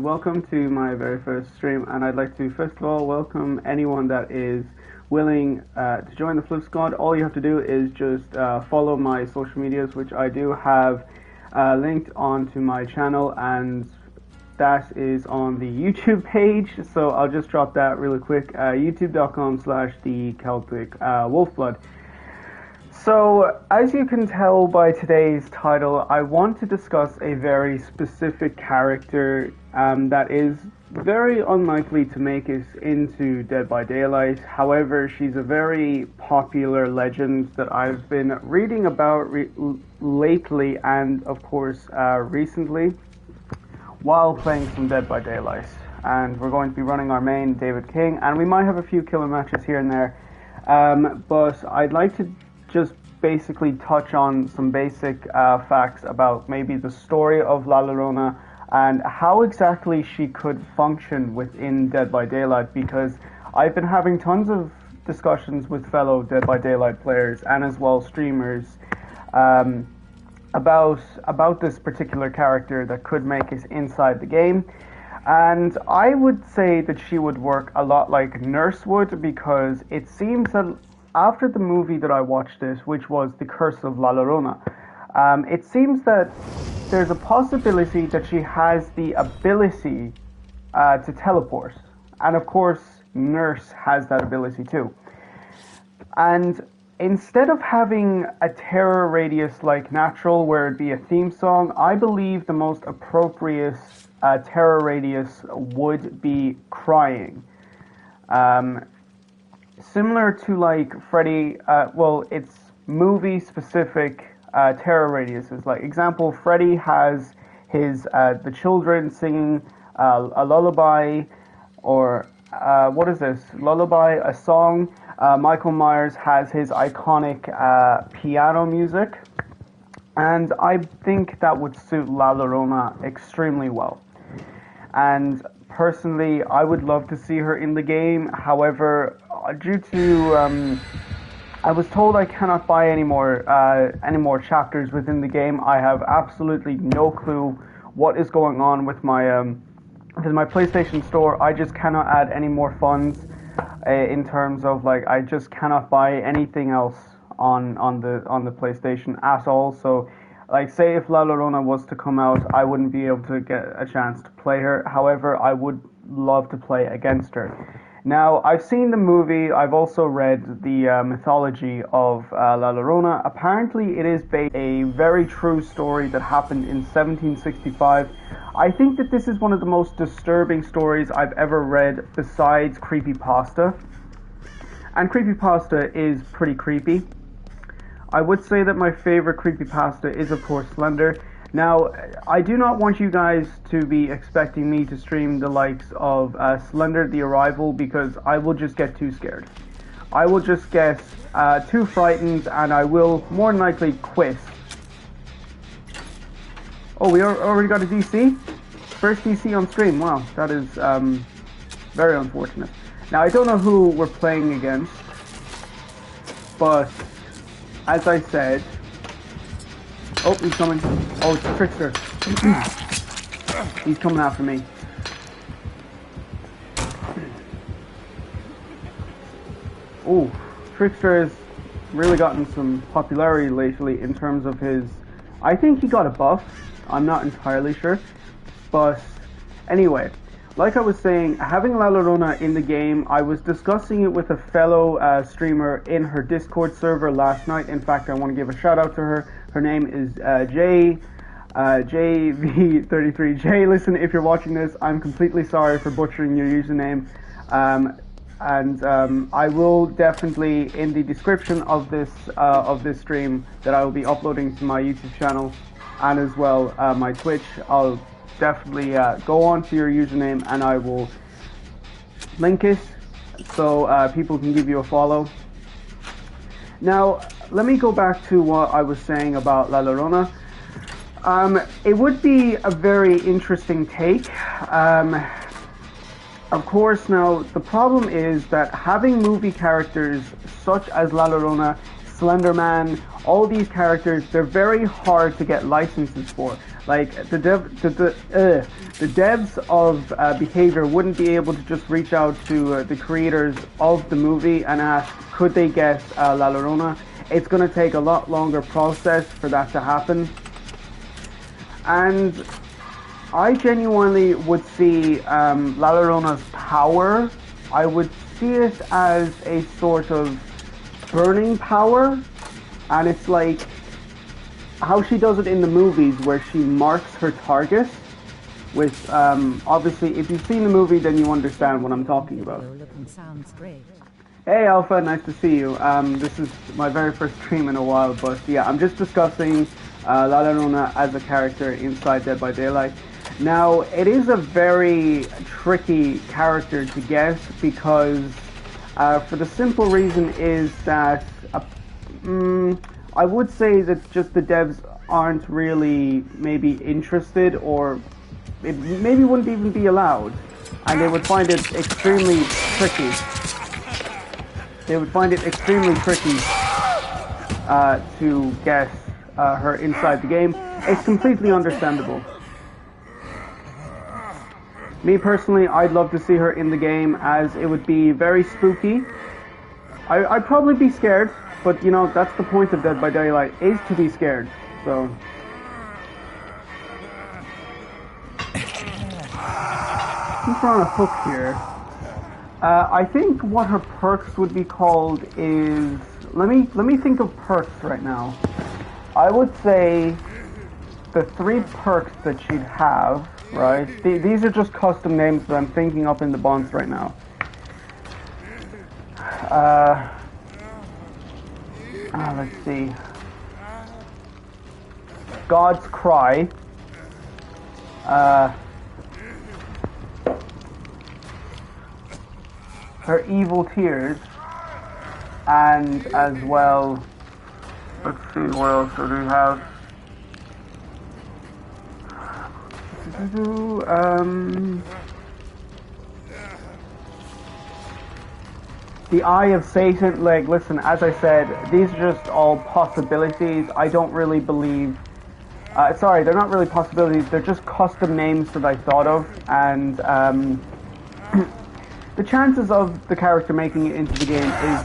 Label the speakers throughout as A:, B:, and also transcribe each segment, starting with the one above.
A: welcome to my very first stream, and I'd like to first of all welcome anyone that is willing to join the Flip Squad. All you have to do is just follow my social medias, which I do have linked onto my channel, and that is on the YouTube page, so I'll just drop that really quick, youtube.com/theceltic wolfblood. So, as you can tell by today's title, I want to discuss a very specific character that is very unlikely to make it into Dead by Daylight. However, she's a very popular legend that I've been reading about lately and, of course, recently, while playing some Dead by Daylight. And we're going to be running our main, David King, and we might have a few killer matches here and there. But I'd like to just basically touch on some basic facts about maybe the story of La Llorona and how exactly she could function within Dead by Daylight, because I've been having tons of discussions with fellow Dead by Daylight players and as well streamers about this particular character that could make it inside the game. And I would say that she would work a lot like Nurse would, because it seems that after the movie that I watched which was The Curse of La Llorona, it seems that there's a possibility that she has the ability to teleport. And of course, Nurse has that ability too. And instead of having a terror radius like Natural, where it'd be a theme song, I believe the most appropriate terror radius would be Crying. Similar to like Freddy, it's movie-specific terror radiuses. Like example, Freddy has his the children singing a lullaby, or what is this? Lullaby, a song. Michael Myers has his iconic piano music, and I think that would suit La Llorona extremely well. And personally, I would love to see her in the game. However, due to I was told I cannot buy any more chapters within the game. I have absolutely no clue what is going on with my PlayStation Store. I just cannot add any more funds in terms of like I just cannot buy anything else on the PlayStation at all. So, like, say if La Llorona was to come out, I wouldn't be able to get a chance to play her. However, I would love to play against her. Now, I've seen the movie, I've also read the mythology of La Llorona. Apparently, it is based on a very true story that happened in 1765. I think that this is one of the most disturbing stories I've ever read besides creepypasta. And creepypasta is pretty creepy. I would say that my favorite creepypasta is, of course, Slender. Now, I do not want you guys to be expecting me to stream the likes of Slender the Arrival, because I will just get too scared. I will just get too frightened, and I will more than likely quit. Oh, we already got a DC? First DC on stream. Wow, that is very unfortunate. Now, I don't know who we're playing against, but as I said... Oh, he's coming. Oh, it's Trickster. He's coming after me. Oh, Trickster has really gotten some popularity lately in terms of his... I think he got a buff. I'm not entirely sure. But anyway, like I was saying, having La Llorona in the game, I was discussing it with a fellow streamer in her Discord server last night. In fact, I want to give a shout out to her. Her name is JV33J. Listen, if you're watching this, I'm completely sorry for butchering your username. I will definitely, in the description of this stream that I will be uploading to my YouTube channel and as well my Twitch, I'll definitely go on to your username and I will link it so people can give you a follow. Now, let me go back to what I was saying about La Llorona. It would be a very interesting take. Of course, now, the problem is that having movie characters such as La Llorona Slenderman, all these characters, they're very hard to get licenses for. Like the devs of Behavior wouldn't be able to just reach out to the creators of the movie and ask, could they get La Llorona? It's going to take a lot longer process for that to happen. And I genuinely would see La Llorona's power, I would see it as a sort of burning power, and it's like how she does it in the movies where she marks her target with, obviously, if you've seen the movie, then you understand what I'm talking about.
B: Sounds great.
A: Hey Alpha, nice to see you. This is my very first stream in a while, but yeah, I'm just discussing La Llorona as a character inside Dead by Daylight. Now, it is a very tricky character to get because for the simple reason is that I would say that just the devs aren't really maybe interested, or it maybe wouldn't even be allowed, and they would find it extremely tricky. They would find it extremely tricky to get her inside the game. It's completely understandable. Me personally, I'd love to see her in the game, as it would be very spooky. I'd probably be scared, but you know, that's the point of Dead by Daylight, is to be scared. So since we're on a hook here, I think what her perks would be called is, let me think of perks right now. I would say the 3 perks that she'd have, right? These are just custom names that I'm thinking up in the bonds right now. Let's see. God's Cry. Her Evil Tears, and as well, let's see, what else do we have? The Eye of Satan. Like, listen, as I said, these are just all possibilities. I don't really believe, sorry, they're not really possibilities, they're just custom names that I thought of, and the chances of the character making it into the game is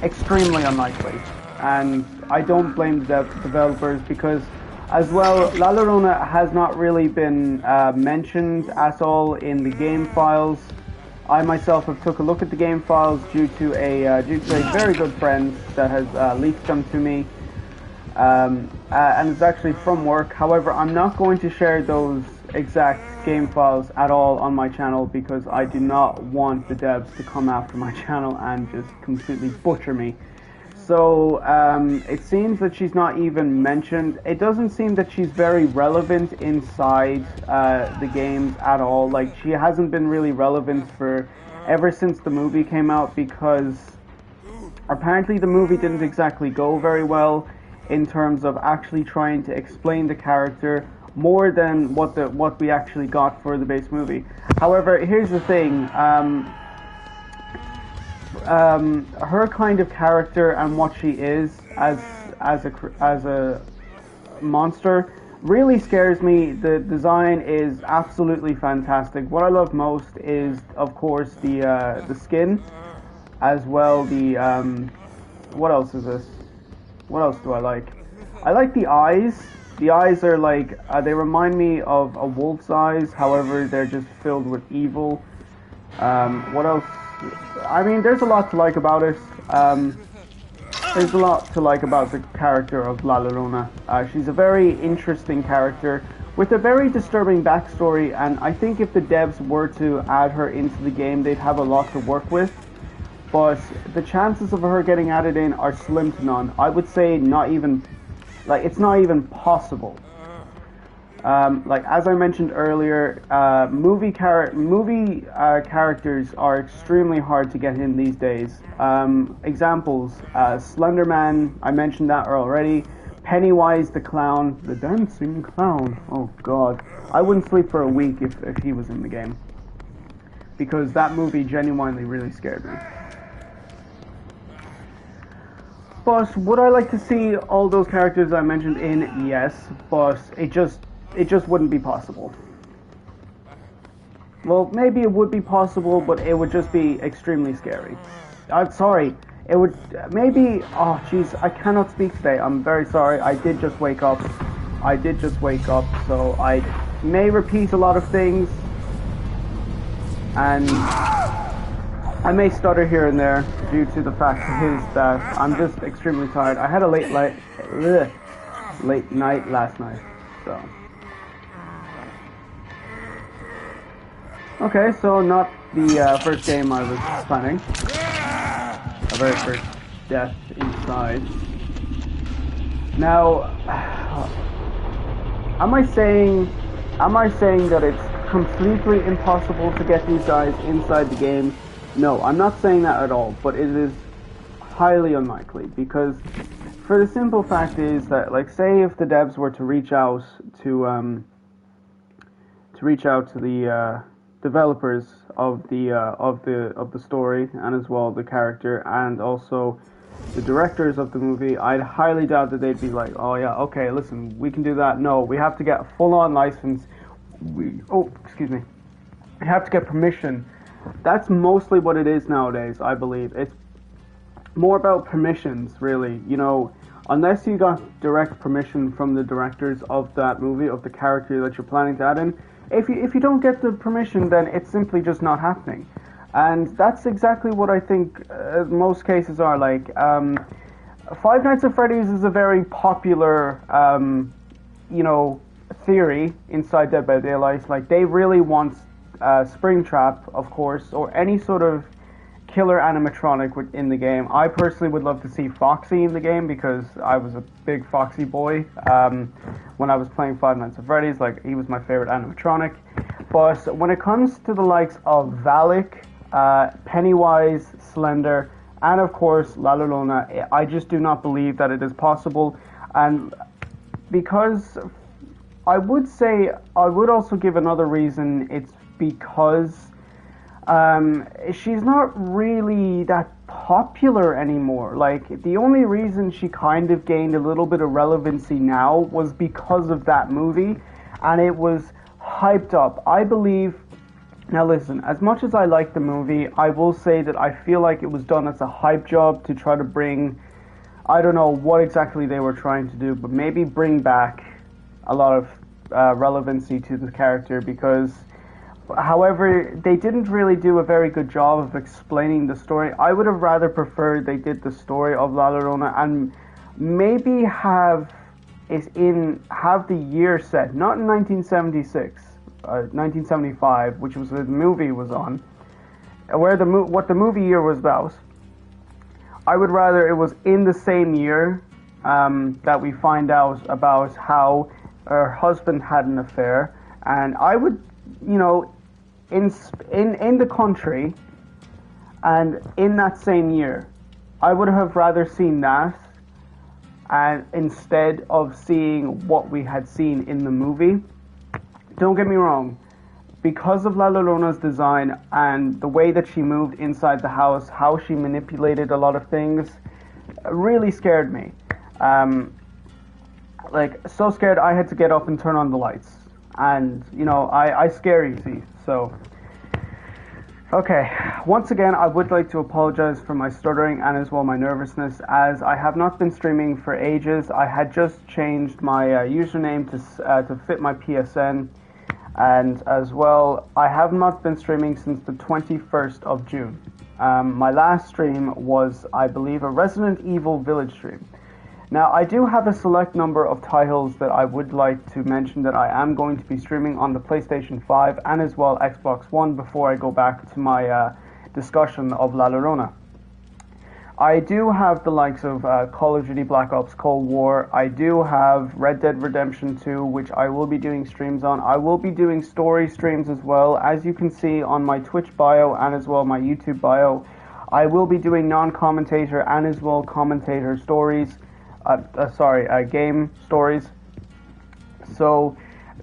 A: extremely unlikely, and I don't blame the developers, because as well, La Llorona has not really been mentioned at all in the game files. I myself have took a look at the game files due to a very good friend that has leaked them to me, and it's actually from work. However, I'm not going to share those exact game files at all on my channel, because I do not want the devs to come after my channel and just completely butcher me. So it seems that she's not even mentioned. It doesn't seem that she's very relevant inside the games at all. Like, she hasn't been really relevant for ever since the movie came out, because apparently the movie didn't exactly go very well in terms of actually trying to explain the character more than what we actually got for the base movie. However, here's the thing. Her kind of character and what she is as a monster really scares me. The design is absolutely fantastic. What I love most is, of course, the skin, as well. The what else is this? What else do I like? I like the eyes. The eyes are like, they remind me of a wolf's eyes, however, they're just filled with evil. What else? I mean, there's a lot to like about it. There's a lot to like about the character of La Llorona. She's a very interesting character with a very disturbing backstory, and I think if the devs were to add her into the game, they'd have a lot to work with. But the chances of her getting added in are slim to none. I would say not even, like, it's not even possible. Like, as I mentioned earlier, movie characters are extremely hard to get in these days. Examples, Slenderman, I mentioned that already. Pennywise the Clown, the dancing clown. Oh god, I wouldn't sleep for a week if he was in the game, because that movie genuinely really scared me. But would I like to see all those characters I mentioned in? Yes, but it just wouldn't be possible. Well, maybe it would be possible, but it would just be extremely scary. I'm sorry. It would maybe. Oh, jeez, I cannot speak today. I'm very sorry. I did just wake up. So I may repeat a lot of things, and I may stutter here and there due to the fact that I'm just extremely tired. I had a late night last night, so. Okay, so not the first game I was planning. A very first death inside. Now, am I saying that it's completely impossible to get these guys inside the game? No, I'm not saying that at all, but it is highly unlikely, because for the simple fact is that, like, say if the devs were to reach out to the developers of the story, and as well the character, and also the directors of the movie, I'd highly doubt that they'd be like, oh yeah, okay, listen, we can do that. No, we have to get a full-on license. We have to get permission. That's mostly what it is nowadays, I believe. It's more about permissions, really. You know, unless you got direct permission from the directors of that movie, of the character that you're planning to add in, if you don't get the permission, then it's simply just not happening. And that's exactly what I think most cases are. Like, Five Nights at Freddy's is a very popular, theory inside Dead by Daylight. Like, they really want Springtrap, of course, or any sort of killer animatronic in the game. I personally would love to see Foxy in the game, because I was a big Foxy boy when I was playing Five Nights at Freddy's. Like, he was my favorite animatronic. But when it comes to the likes of Valak, Pennywise, Slender, and of course La Llorona, I just do not believe that it is possible. And because I would also give another reason. It's because she's not really that popular anymore. Like, the only reason she kind of gained a little bit of relevancy now was because of that movie, and it was hyped up. I believe. Now listen, as much as I like the movie, I will say that I feel like it was done as a hype job to try to bring, I don't know what exactly they were trying to do, but maybe bring back a lot of relevancy to the character, because however, they didn't really do a very good job of explaining the story. I would have rather preferred they did the story of La Llorona and maybe have the year set, not in 1976, 1975, which was the movie was on, where what the movie year was about. I would rather it was in the same year that we find out about how her husband had an affair, and I would, in the country, and in that same year, I would have rather seen that, and instead of seeing what we had seen in the movie. Don't get me wrong, because of La Llorona's design and the way that she moved inside the house, how she manipulated a lot of things, really scared me. So scared I had to get up and turn on the lights. And, I scare, you see, so. Okay, once again, I would like to apologize for my stuttering and as well my nervousness, as I have not been streaming for ages. I had just changed my username to fit my PSN, and as well, I have not been streaming since the 21st of June. My last stream was, I believe, a Resident Evil Village stream. Now, I do have a select number of titles that I would like to mention that I am going to be streaming on the PlayStation 5 and as well Xbox One before I go back to my discussion of La Llorona. I do have the likes of Call of Duty Black Ops Cold War. I do have Red Dead Redemption 2, which I will be doing streams on. I will be doing story streams as well, as you can see on my Twitch bio and as well my YouTube bio. I will be doing non-commentator and as well commentator stories. Game stories. So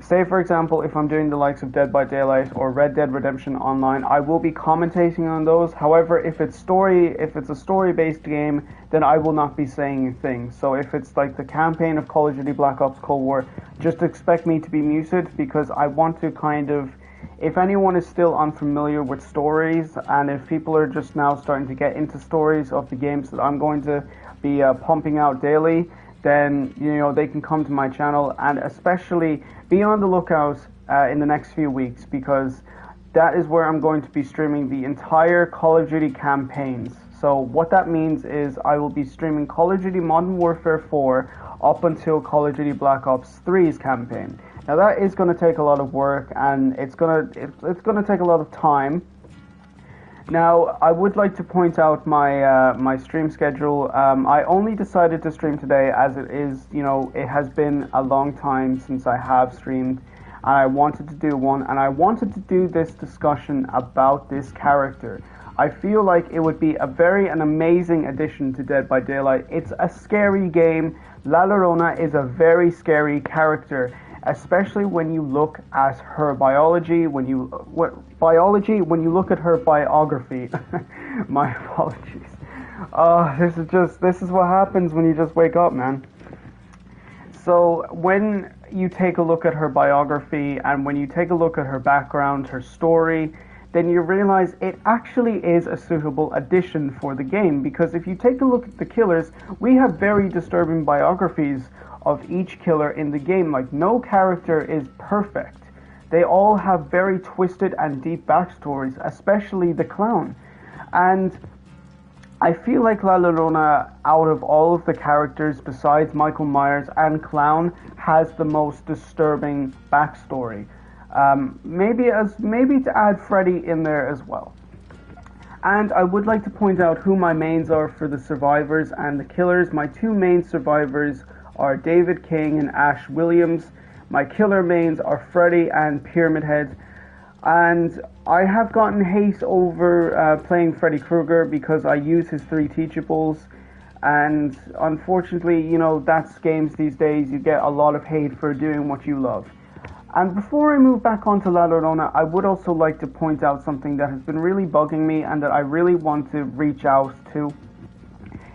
A: say for example, if I'm doing the likes of Dead by Daylight or Red Dead Redemption Online, I will be commentating on those. However, if it's a story-based game, then I will not be saying a thing. So if it's like the campaign of Call of Duty Black Ops Cold War, just expect me to be muted, because I want to kind of, if anyone is still unfamiliar with stories, and if people are just now starting to get into stories of the games that I'm going to be pumping out daily, then they can come to my channel, and especially be on the lookout in the next few weeks, because that is where I'm going to be streaming the entire Call of Duty campaigns. So what that means is I will be streaming Call of Duty Modern Warfare 4 up until Call of Duty Black Ops 3's campaign. Now that is going to take a lot of work, and it's going to take a lot of time. Now, I would like to point out my stream schedule. I only decided to stream today as it is, it has been a long time since I have streamed, and I wanted to do one, and I wanted to do this discussion about this character. I feel like it would be an amazing addition to Dead by Daylight. It's a scary game. La Llorona is a very scary character, especially when you look at her biology, when you look at her biography. My apologies. This is what happens when you just wake up, man. So when you take a look at her biography, and when you take a look at her background, her story, then you realize it actually is a suitable addition for the game, because if you take a look at the killers, we have very disturbing biographies of each killer in the game. Like, no character is perfect. They all have very twisted and deep backstories, especially the clown. And I feel like La Llorona, out of all of the characters besides Michael Myers and Clown, has the most disturbing backstory. Maybe to add Freddy in there as well. And I would like to point out who my mains are for the survivors and the killers. My two main survivors are David King and Ash Williams. My killer mains are Freddy and Pyramid Head. And I have gotten hate over playing Freddy Krueger because I use his 3 teachables. And unfortunately, that's games these days. You get a lot of hate for doing what you love. And before I move back onto La Llorona, I would also like to point out something that has been really bugging me and that I really want to reach out to.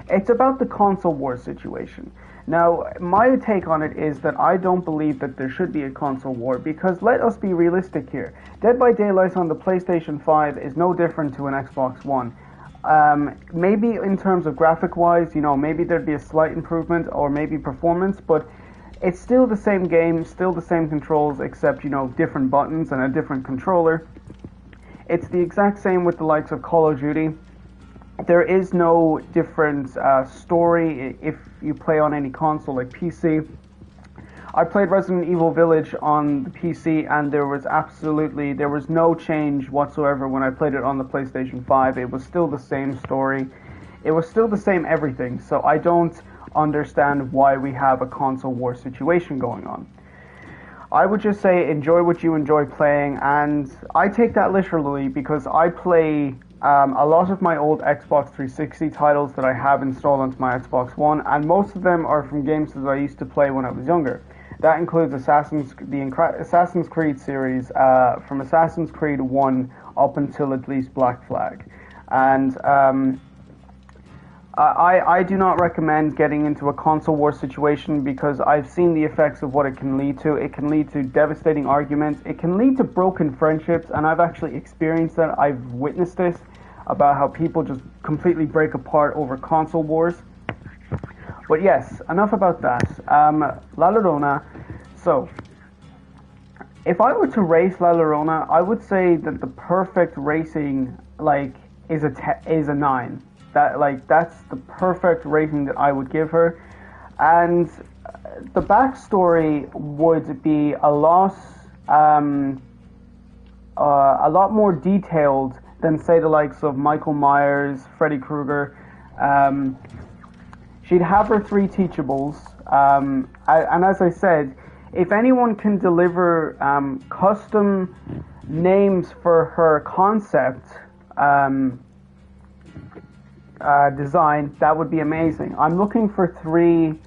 A: It's about the console war situation. Now, my take on it is that I don't believe that there should be a console war, because let us be realistic here. Dead by Daylight on the PlayStation 5 is no different to an Xbox One. Maybe in terms of graphic-wise, maybe there'd be a slight improvement, or maybe performance, but it's still the same game, still the same controls, except, different buttons and a different controller. It's the exact same with the likes of Call of Duty. There is no different story if you play on any console like PC. I played Resident Evil Village on the PC, and there was no change whatsoever when I played it on the PlayStation 5. It was still the same story. It was still the same everything, so I don't understand why we have a console war situation going on. I would just say enjoy what you enjoy playing, and I take that literally because I play a lot of my old Xbox 360 titles that I have installed onto my Xbox One, and most of them are from games that I used to play when I was younger. That includes Assassin's Creed series, from Assassin's Creed 1 up until at least Black Flag. And I do not recommend getting into a console war situation, because I've seen the effects of what it can lead to. It can lead to devastating arguments. It can lead to broken friendships, and I've actually experienced that. I've witnessed this, about how people just completely break apart over console wars. But yes, enough about that. La Llorona. So, if I were to race La Llorona, I would say that the perfect racing, is a 9. That's the perfect rating that I would give her. And the backstory would be a lot more detailed than, say, the likes of Michael Myers, Freddy Krueger. She'd have her 3 teachables, and as I said, if anyone can deliver custom names for her concept design, that would be amazing. I'm looking for 3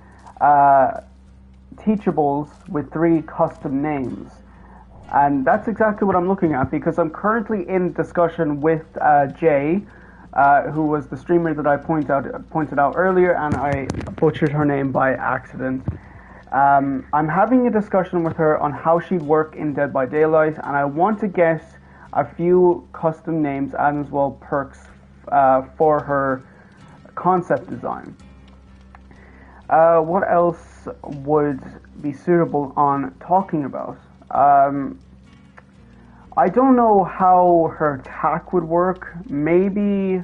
A: teachables with 3 custom names. And that's exactly what I'm looking at, because I'm currently in discussion with Jay, who was the streamer that I pointed out earlier, and I butchered her name by accident. I'm having a discussion with her on how she'd work in Dead by Daylight, and I want to get a few custom names and as well perks for her concept design. What else would be suitable on talking about? I don't know how her attack would work. Maybe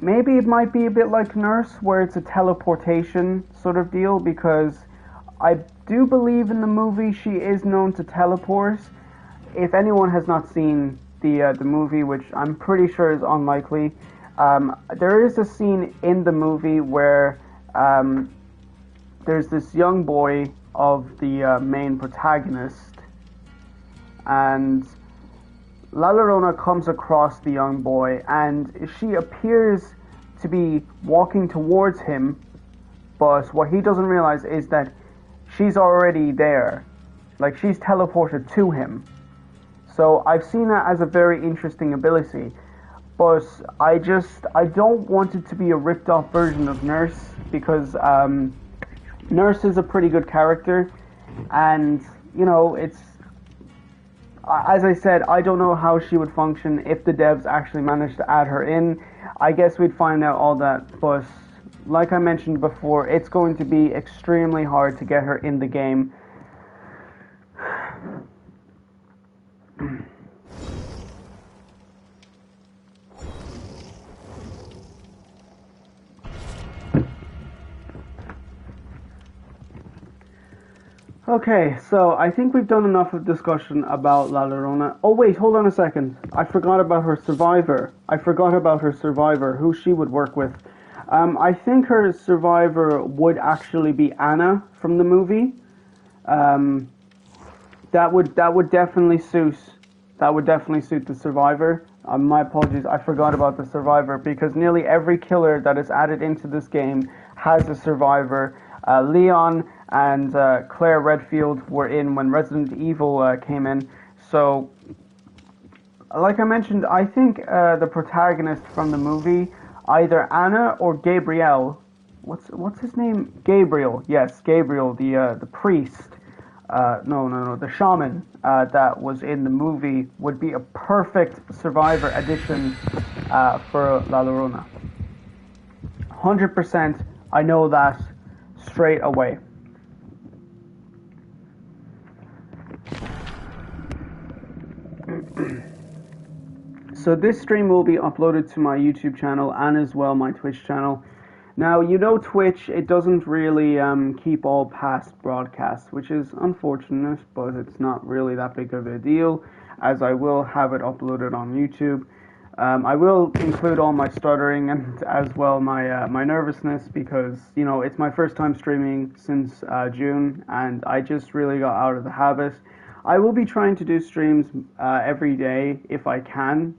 A: it might be a bit like Nurse, where it's a teleportation sort of deal, because I do believe in the movie she is known to teleport. If anyone has not seen the movie, which I'm pretty sure is unlikely, there is a scene in the movie where there's this young boy of the main protagonist, and La Llorona comes across the young boy, and she appears to be walking towards him, but what he doesn't realize is that she's already there. Like, she's teleported to him. So I've seen that as a very interesting ability, but I don't want it to be a ripped off version of Nurse, because Nurse is a pretty good character, and you know, it's, as I said, I don't know how she would function if the devs actually managed to add her in. I guess we'd find out all that, but like I mentioned before, it's going to be extremely hard to get her in the game. Okay, so I think we've done enough of discussion about La Llorona. Oh wait, hold on a second. I forgot about her survivor. Who she would work with. I think her survivor would actually be Anna from the movie. That would definitely suit the survivor. My apologies, I forgot about the survivor, because nearly every killer that is added into this game has a survivor. Leon and Claire Redfield were in when Resident Evil came in. So, like I mentioned, I think the protagonist from the movie, either Anna or Gabriel. What's his name? Gabriel. Yes, Gabriel, the priest. The shaman that was in the movie would be a perfect survivor addition for La Llorona. 100%, I know that straight away. So this stream will be uploaded to my YouTube channel and as well my Twitch channel. Now, you know, Twitch, it doesn't really keep all past broadcasts, which is unfortunate, but it's not really that big of a deal, as I will have it uploaded on YouTube. I will include all my stuttering and as well my nervousness, because, you know, it's my first time streaming since June, and I just really got out of the habit. I will be trying to do streams every day if I can,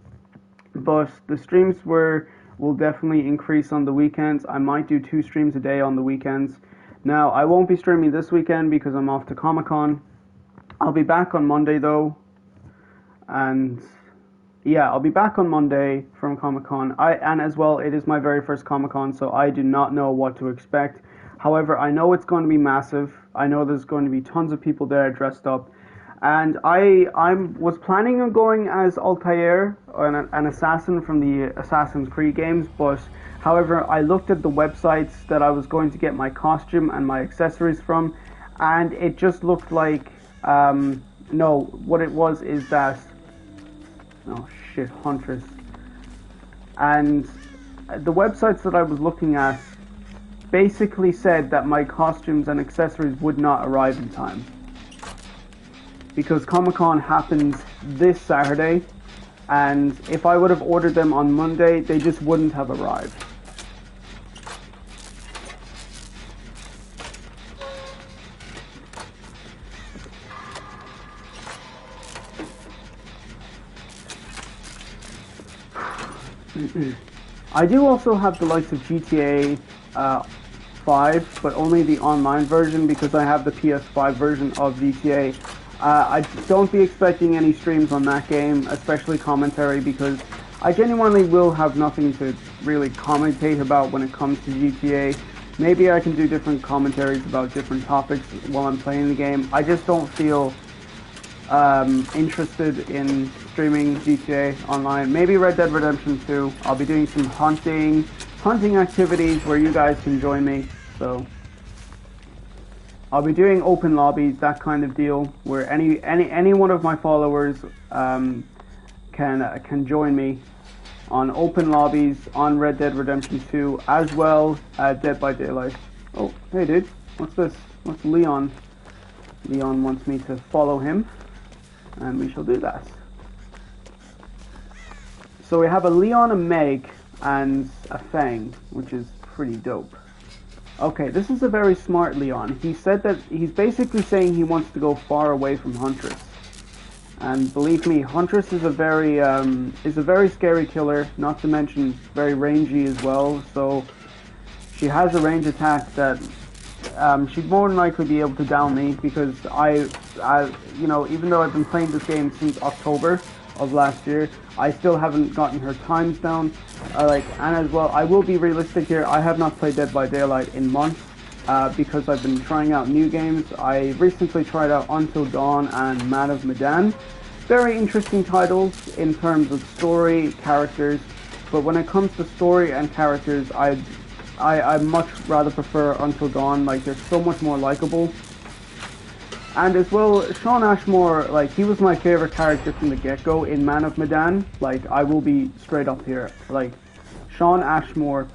A: but the streams will definitely increase on the weekends. I might do 2 streams a day on the weekends. Now, I won't be streaming this weekend because I'm off to Comic-Con. I'll be back on Monday though, and yeah, I'll be back on Monday from Comic-Con. And as well, it is my very first Comic-Con, so I do not know what to expect. However, I know it's going to be massive. I know there's going to be tons of people there dressed up. And I was planning on going as Altair, an assassin from the Assassin's Creed games, but however, I looked at the websites that I was going to get my costume and my accessories from, and it just looked like, no, what it was is that, oh shit, Huntress. And the websites that I was looking at basically said that my costumes and accessories would not arrive in time, because Comic-Con happens this Saturday, and if I would have ordered them on Monday, they just wouldn't have arrived. I do also have the likes of GTA PS5, but only the online version because I have the PS5 version of GTA. I don't be expecting any streams on that game, especially commentary, because I genuinely will have nothing to really commentate about when it comes to GTA. Maybe I can do different commentaries about different topics while I'm playing the game. I just don't feel interested in streaming GTA online. Maybe Red Dead Redemption 2. I'll be doing some hunting activities where you guys can join me. So I'll be doing open lobbies, that kind of deal, where any one of my followers can join me on open lobbies on Red Dead Redemption 2, as well as Dead by Daylight. Oh, hey dude, what's this? What's Leon? Leon wants me to follow him, and we shall do that. So we have a Leon, a Meg, and a Fang, which is pretty dope. Okay, this is a very smart Leon. He said that he's basically saying he wants to go far away from Huntress. And believe me, Huntress is a very scary killer, not to mention very rangy as well. So she has a range attack that she'd more than likely be able to down me, because I you know, even though I've been playing this game since October of last year, I still haven't gotten her times down. And as well, I will be realistic here. I have not played Dead by Daylight in months because I've been trying out new games. I recently tried out Until Dawn and Man of Medan. Very interesting titles in terms of story, characters, but when it comes to story and characters, I much rather prefer Until Dawn. Like, they're so much more likable. And as well, Shawn Ashmore, like, he was my favorite character from the get-go in Man of Medan. Like, I will be straight up here. Like, Shawn Ashmore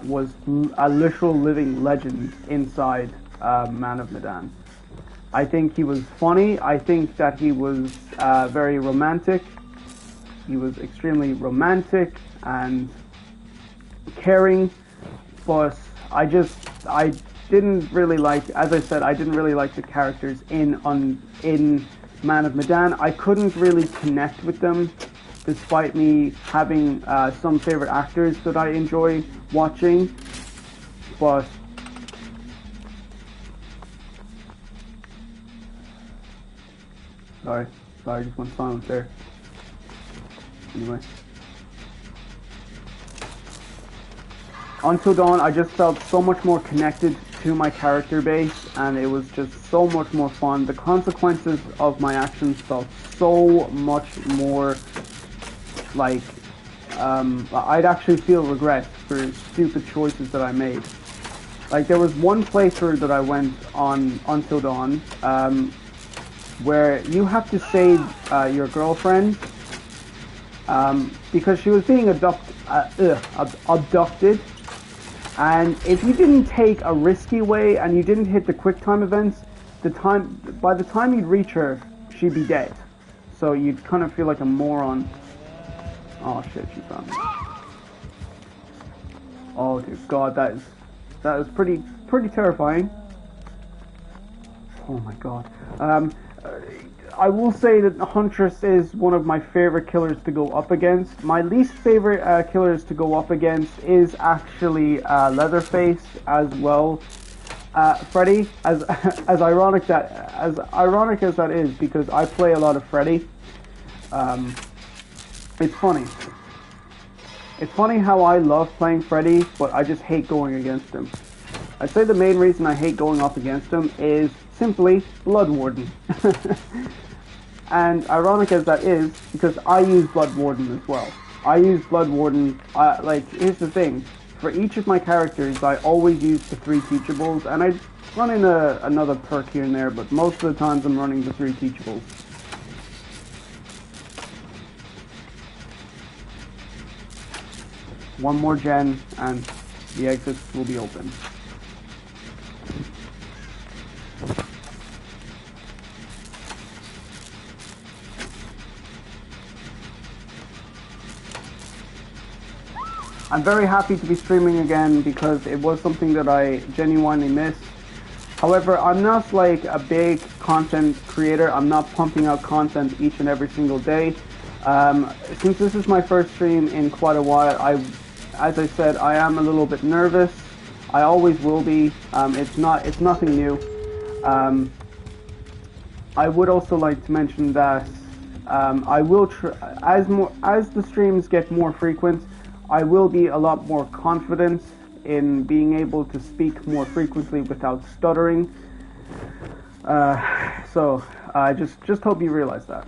A: was a literal living legend inside Man of Medan. I think he was funny. I think that he was very romantic. He was extremely romantic and caring, but I didn't really like, as I said, I didn't really like the characters in Man of Medan. I couldn't really connect with them, despite me having some favorite actors that I enjoy watching. But sorry, just went silent there. Anyway. Until Dawn, I just felt so much more connected to my character base, and it was just so much more fun. The consequences of my actions felt so much more like I'd actually feel regret for stupid choices that I made. Like, there was one playthrough that I went on Until Dawn where you have to save your girlfriend because she was being abducted. And if you didn't take a risky way and you didn't hit the quick time events, by the time you'd reach her, she'd be dead. So you'd kind of feel like a moron. Oh shit, she found me. Oh dear God, that is pretty terrifying. Oh my God. I will say that Huntress is one of my favorite killers to go up against. My least favorite killers to go up against is actually Leatherface as well. Freddy, as ironic as that is, because I play a lot of Freddy. It's funny. It's funny how I love playing Freddy, but I just hate going against him. I'd say the main reason I hate going up against him is simply Blood Warden. And ironic as that is, because I use Blood Warden as well. I use Blood Warden, like, here's the thing. For each of my characters, I always use the 3 teachables, and I run in another perk here and there, but most of the times I'm running the 3 teachables. One more gen, and the exits will be open. I'm very happy to be streaming again because it was something that I genuinely missed. However, I'm not like a big content creator. I'm not pumping out content each and every single day. Since this is my first stream in quite a while, as I said, I am a little bit nervous. I always will be. It's nothing new. Um, I would also like to mention that I will as the streams get more frequent, I will be a lot more confident in being able to speak more frequently without stuttering. So I just hope you realize that.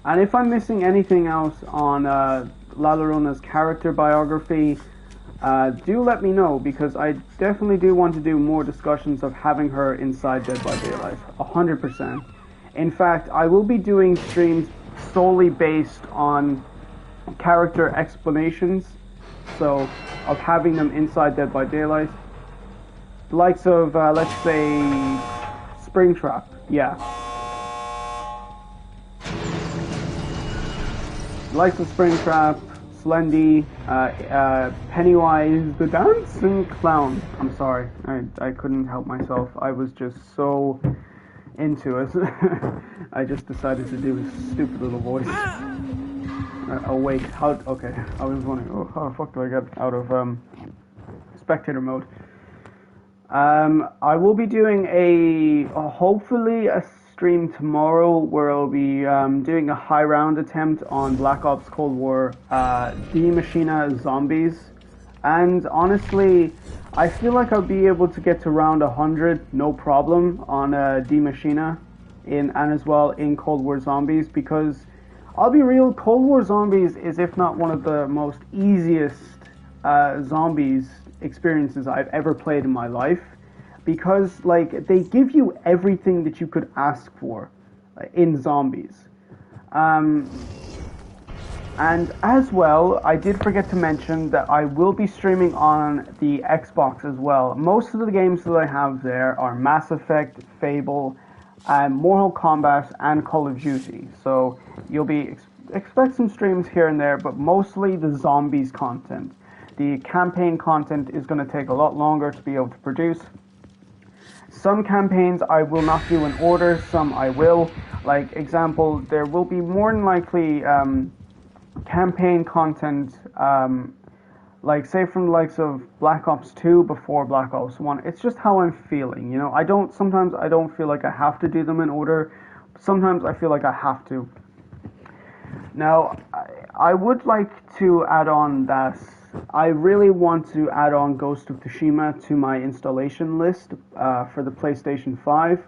A: And if I'm missing anything else on La Llorona's character biography, do let me know, because I definitely do want to do more discussions of having her inside Dead by Daylight, 100%. In fact, I will be doing streams solely based on character explanations, so of having them inside Dead by Daylight. The likes of, let's say, Springtrap, yeah. The likes of Springtrap, Slendy, Pennywise the Dancing Clown. I'm sorry, I couldn't help myself. I was just so into it. I just decided to do a stupid little voice. Oh wait, okay, I was wondering, how the fuck do I get out of spectator mode? I will be doing hopefully a stream tomorrow where I'll be doing a high round attempt on Black Ops Cold War Die Machina Zombies, and honestly I feel like I'll be able to get to round 100 no problem on Die Machina and as well in Cold War Zombies, because I'll be real, Cold War Zombies is, if not one of the most easiest zombies experiences I've ever played in my life, because like they give you everything that you could ask for in zombies. And as well, I did forget to mention that I will be streaming on the Xbox as well. Most of the games that I have there are Mass Effect, Fable, Mortal Kombat, and Call of Duty. So you'll be expect some streams here and there, but mostly the zombies content. The campaign content is going to take a lot longer to be able to produce. Some campaigns I will not do in order, some I will. Like, example, there will be more than likely campaign content, like, say, from the likes of Black Ops 2 before Black Ops 1. It's just how I'm feeling, you know? Sometimes I don't feel like I have to do them in order. Sometimes I feel like I have to. Now, I would like to add on that I really want to add on Ghost of Tsushima to my installation list for the PlayStation 5.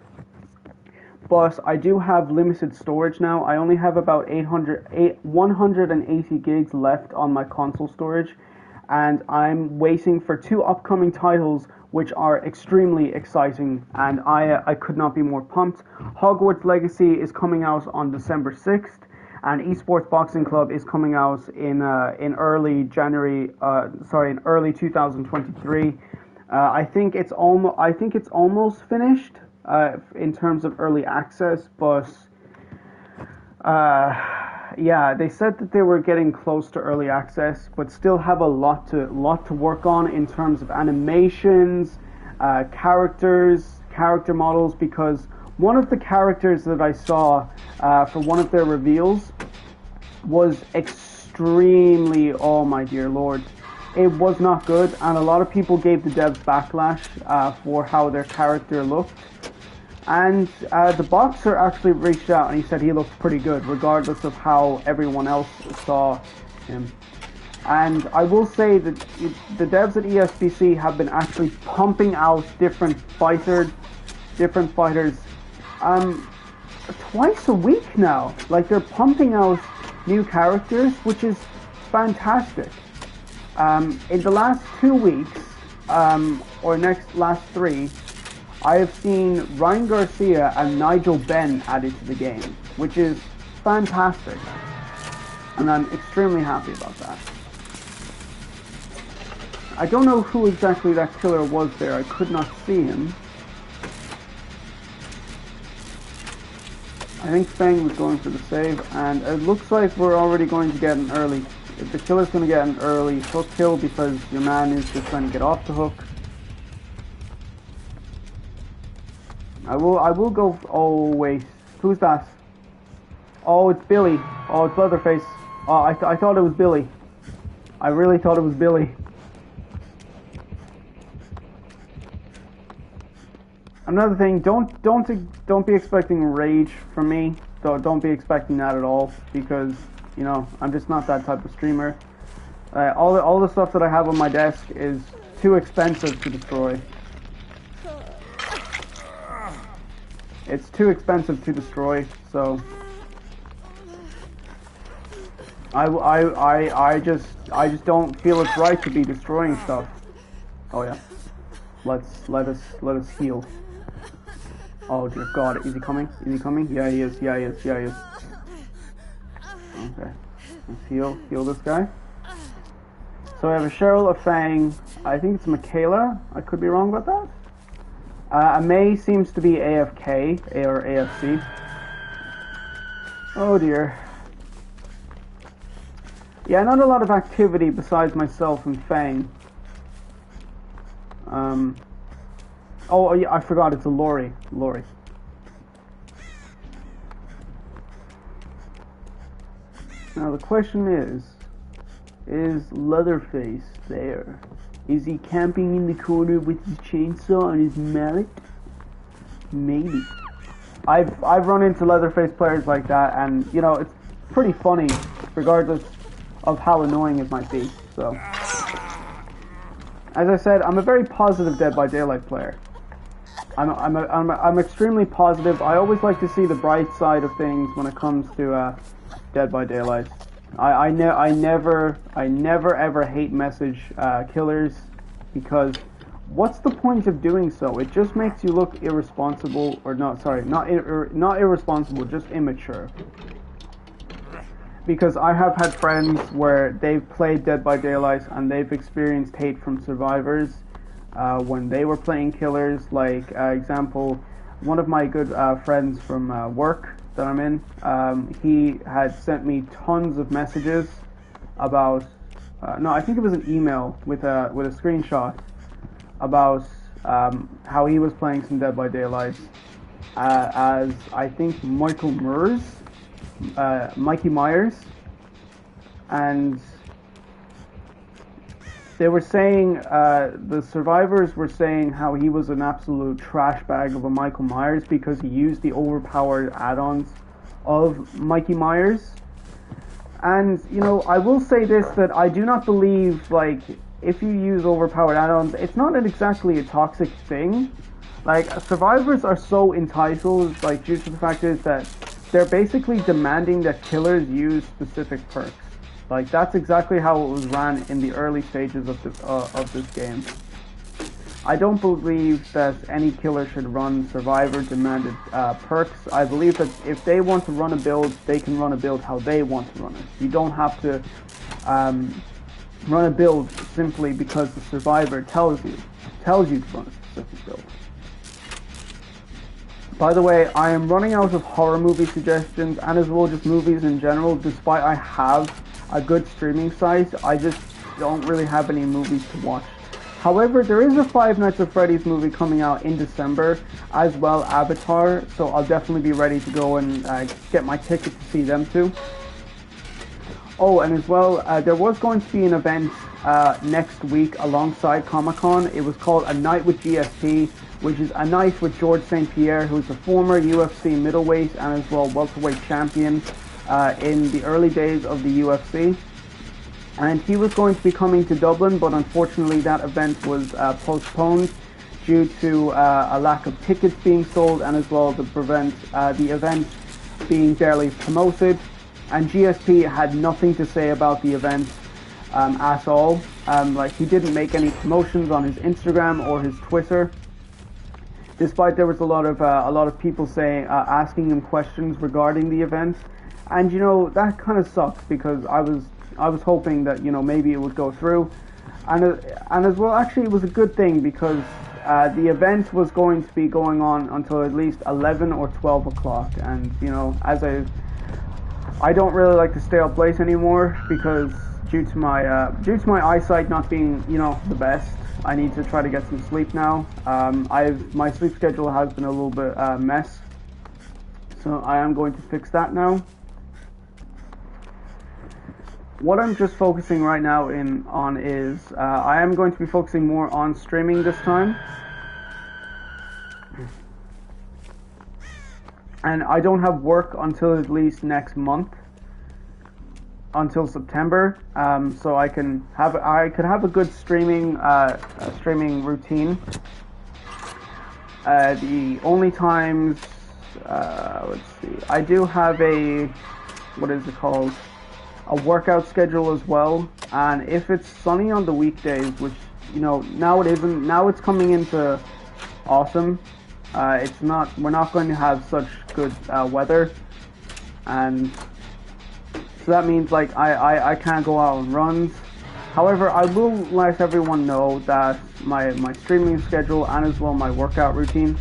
A: But I do have limited storage now. I only have about 180 gigs left on my console storage. And I'm waiting for 2 upcoming titles which are extremely exciting. And I could not be more pumped. Hogwarts Legacy is coming out on December 6th. And Esports Boxing Club is coming out in early 2023. I think it's almost finished in terms of early access, but yeah, they said that they were getting close to early access, but still have a lot to work on in terms of animations, character models, because one of the characters that I saw for one of their reveals was extremely, oh my dear lord, it was not good, and a lot of people gave the devs backlash for how their character looked. And the boxer actually reached out and he said he looked pretty good, regardless of how everyone else saw him. And I will say that the devs at ESBC have been actually pumping out different fighters twice a week now. Like, they're pumping out new characters, which is fantastic. In the last 2 weeks, last 3, I have seen Ryan Garcia and Nigel Benn added to the game, which is fantastic. And I'm extremely happy about that. I don't know who exactly that killer was there. I could not see him. I think Feng was going for the save, and it looks like we're already going to get an early... The killer's going to get an early hook kill because your man is just trying to get off the hook. I will go... Oh, wait. Who's that? Oh, it's Billy. Oh, it's Leatherface. Oh, I thought it was Billy. I really thought it was Billy. Another thing, don't be expecting rage from me. Don't be expecting that at all, because you know I'm just not that type of streamer. All the stuff that I have on my desk is too expensive to destroy. It's too expensive to destroy, so I just don't feel it's right to be destroying stuff. Oh yeah, let us heal. Oh dear God, is he coming? Is he coming? Yeah, he is. Yeah, he is. Yeah, he is. Okay, let's heal this guy. So I have a Cheryl, a Fang. I think it's Michaela. I could be wrong about that. A May seems to be AFK or AFC. Oh dear. Yeah, not a lot of activity besides myself and Fang. Oh yeah, I forgot, it's a Lori. Now the question is Leatherface there? Is he camping in the corner with his chainsaw and his mallet? Maybe. I've run into Leatherface players like that, and you know it's pretty funny, regardless of how annoying it might be. So, as I said, I'm a very positive Dead by Daylight player. I'm extremely positive. I always like to see the bright side of things when it comes to Dead by Daylight. I never ever hate message killers, because what's the point of doing so? It just makes you look irresponsible, or not irresponsible, just immature. Because I have had friends where they've played Dead by Daylight and they've experienced hate from survivors when they were playing killers. Like, example, one of my good friends from work that I'm in, he had sent me tons of messages about, no, I think it was an email with a screenshot about how he was playing some Dead by Daylight as, I think, Mikey Myers, and they were saying, the survivors were saying how he was an absolute trash bag of a Michael Myers because he used the overpowered add-ons of Mikey Myers. And, you know, I will say this, that I do not believe, like, if you use overpowered add-ons, it's not exactly a toxic thing. Like, survivors are so entitled, like, due to the fact is that they're basically demanding that killers use specific perks. Like, that's exactly how it was ran in the early stages of this game. I don't believe that any killer should run survivor-demanded perks. I believe that if they want to run a build, they can run a build how they want to run it. You don't have to run a build simply because the survivor tells you to run a specific build. By the way, I am running out of horror movie suggestions, and as well just movies in general. Despite I have a good streaming site, I just don't really have any movies to watch. However, there is a Five Nights at Freddy's movie coming out in December, as well Avatar, so I'll definitely be ready to go and get my ticket to see them too. Oh, and as well, there was going to be an event next week alongside Comic-Con. It was called A Night with GSP, which is a night with George St. Pierre, who's a former UFC middleweight and as well welterweight champion in the early days of the UFC. And he was going to be coming to Dublin, but unfortunately that event was postponed due to a lack of tickets being sold, and as well to prevent the event being barely promoted. And GSP had nothing to say about the event at all. Like, he didn't make any promotions on his Instagram or his Twitter, despite there was a lot of people saying asking him questions regarding the event. And you know, that kind of sucks, because I was hoping that, you know, maybe it would go through, and as well, actually it was a good thing, because the event was going to be going on until at least 11 or 12 o'clock, and you know, as I don't really like to stay up late anymore, because due to my eyesight not being, you know, the best, I need to try to get some sleep now. My sleep schedule has been a little bit mess, so I am going to fix that now. What I'm just focusing right now on is I am going to be focusing more on streaming this time. and I don't have work until at least next month, until September. So I could have a good streaming routine. The only times, let's see, I do have a, what is it called, a workout schedule as well. And if it's sunny on the weekdays, which, you know, now it isn't, now it's coming into autumn. We're not going to have such good weather, and so that means like I can't go out on runs. However, I will let everyone know that my streaming schedule and as well my workout routine,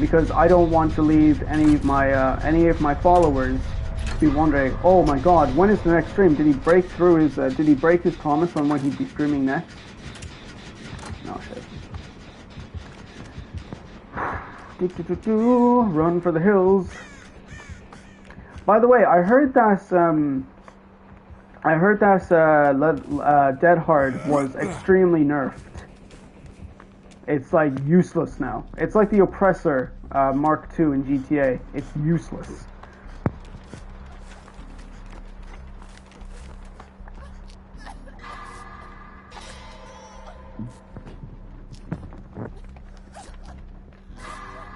A: because I don't want to leave any of my followers to be wondering, oh my god, when is the next stream? Did he break through his did he break his promise on when he'd be streaming next? No shit. Run for the hills. By the way, I heard that Dead Hard was extremely nerfed. It's like useless now. It's like the Oppressor Mark II in GTA. It's useless.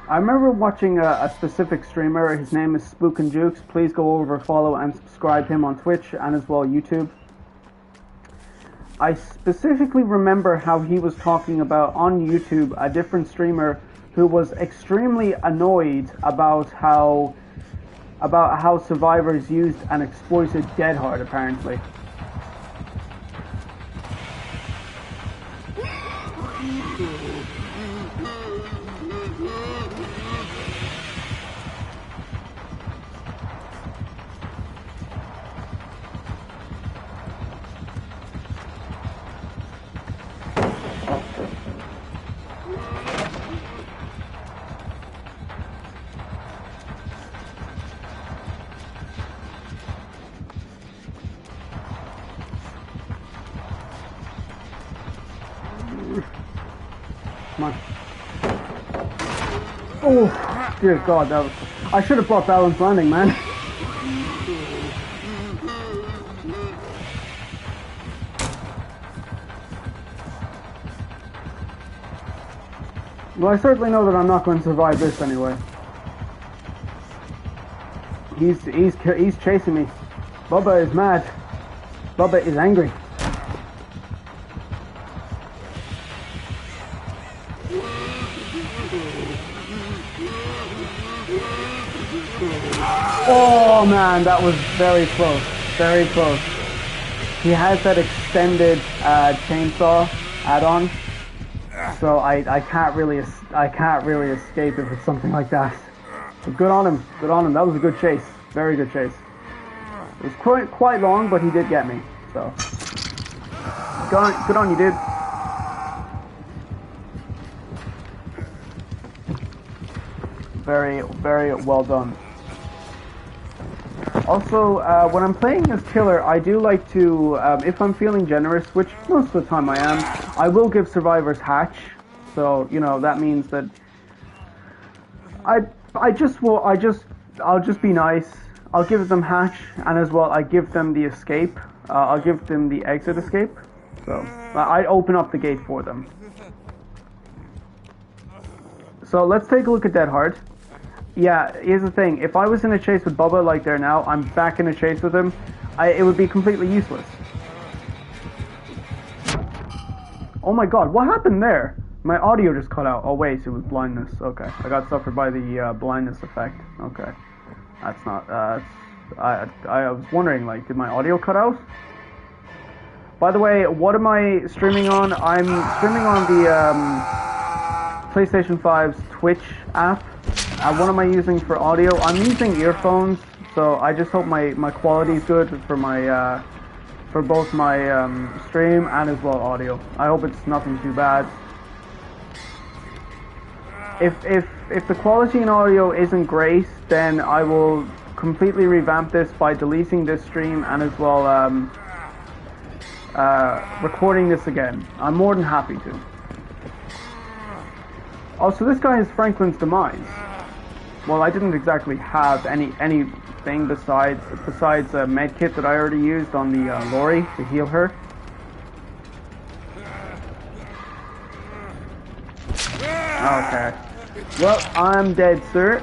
A: I remember watching a specific streamer. His name is Spook and Jukes. Please go over, follow, and subscribe him on Twitch and as well YouTube. I specifically remember how he was talking about on YouTube a different streamer who was extremely annoyed about how survivors used and exploited Dead Hard, apparently. Come on. Oh, dear God, that was... I should have brought Balance Landing, man. Well, I certainly know that I'm not going to survive this anyway. He's chasing me. Bubba is mad. Bubba is angry. Oh man, that was very close. Very close. He has that extended chainsaw add-on, so I can't really escape if it's something like that. But good on him. Good on him. That was a good chase. Very good chase. It was quite long, but he did get me. So good on you, dude. Very, very well done. Also, when I'm playing as killer, I do like to, if I'm feeling generous, which most of the time I am, I will give survivors hatch. So, you know, that means that I'll just be nice. I'll give them hatch, and as well, I give them the escape. I'll give them the exit escape. So, I open up the gate for them. So, let's take a look at Dead Hard. Yeah, here's the thing. If I was in a chase with Bubba like there now, I'm back in a chase with him, it would be completely useless. Oh my god, what happened there? My audio just cut out. Oh wait, it was blindness. Okay, I got suffered by the blindness effect. Okay, that's not. I was wondering, like, did my audio cut out? By the way, what am I streaming on? I'm streaming on the PlayStation 5's Twitch app. What am I using for audio? I'm using earphones, so I just hope my quality is good for my for both my stream and as well audio. I hope it's nothing too bad. If the quality in audio isn't great, then I will completely revamp this by deleting this stream and as well recording this again. I'm more than happy to. Oh, so this guy is Franklin's demise. Well, I didn't exactly have anything besides a med kit that I already used on the Lori to heal her. Okay. Well, I'm dead, sir.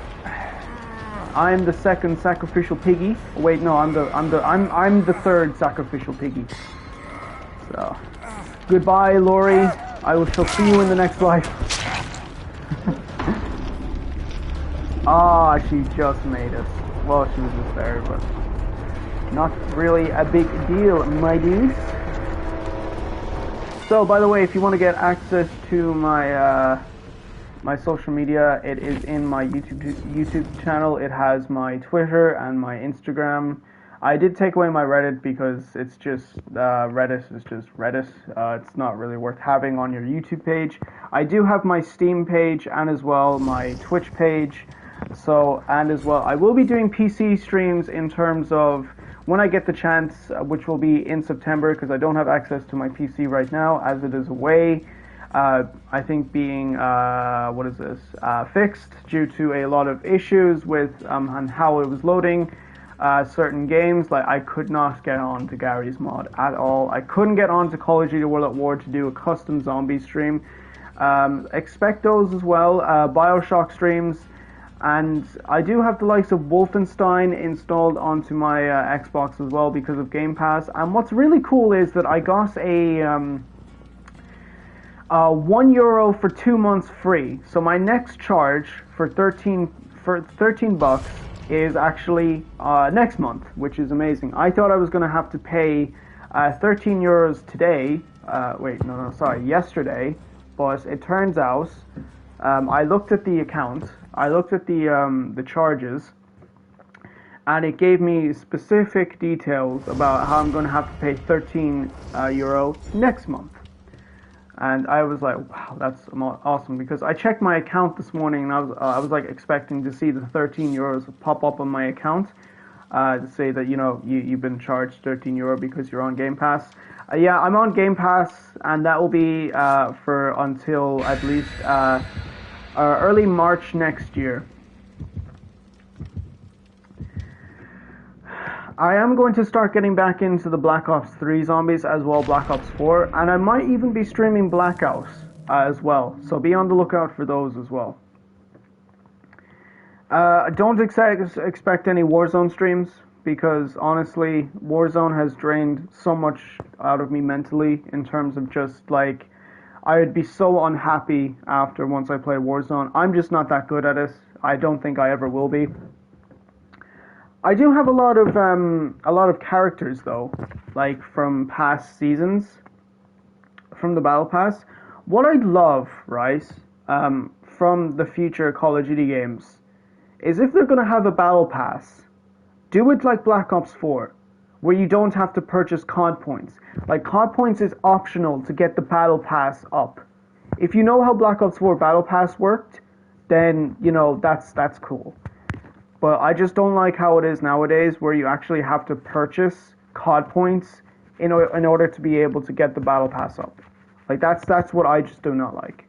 A: I'm the second sacrificial piggy. Wait, no, I'm the third sacrificial piggy. So, goodbye, Lori. I shall see you in the next life. Ah, she just made it. Well, she was just there, but not really a big deal, my dudes. So, by the way, if you want to get access to my my social media, it is in my YouTube channel. It has my Twitter and my Instagram. I did take away my Reddit because it's just Reddit is just Reddit. It's not really worth having on your YouTube page. I do have my Steam page and as well my Twitch page. So, and as well, I will be doing PC streams in terms of when I get the chance, which will be in September, because I don't have access to my PC right now as it is away. I think being, fixed due to a lot of issues with and how it was loading certain games. Like, I could not get on to Gary's mod at all. I couldn't get on to Call of Duty World at War to do a custom zombie stream. Expect those as well, Bioshock streams. And I do have the likes of Wolfenstein installed onto my Xbox as well because of Game Pass. And what's really cool is that I got a €1 for 2 months free. So my next charge for 13 bucks is actually next month, which is amazing. I thought I was going to have to pay €13 today. Yesterday. But it turns out I looked at the account. I looked at the charges, and it gave me specific details about how I'm going to have to pay €13 next month. And I was like, wow, that's awesome, because I checked my account this morning, and I was like expecting to see the €13 pop up on my account to say that, you know, you've been charged €13 because you're on Game Pass. Yeah, I'm on Game Pass, and that will be for until at least early March next year. I am going to start getting back into the Black Ops 3 zombies as well, Black Ops 4, and I might even be streaming Blackout as well, so be on the lookout for those as well. Don't expect any Warzone streams, because honestly, Warzone has drained so much out of me mentally in terms of just like, I would be so unhappy after once I play Warzone. I'm just not that good at it. I don't think I ever will be. I do have a lot of characters though, like from past seasons, from the Battle Pass. What I'd love, right, from the future Call of Duty games, is if they're gonna have a Battle Pass, do it like Black Ops 4, where you don't have to purchase COD points. Like, COD points is optional to get the Battle Pass up. If you know how Black Ops 4 Battle Pass worked, then, you know, that's cool. But I just don't like how it is nowadays, where you actually have to purchase COD points in order to be able to get the Battle Pass up. Like, that's what I just do not like.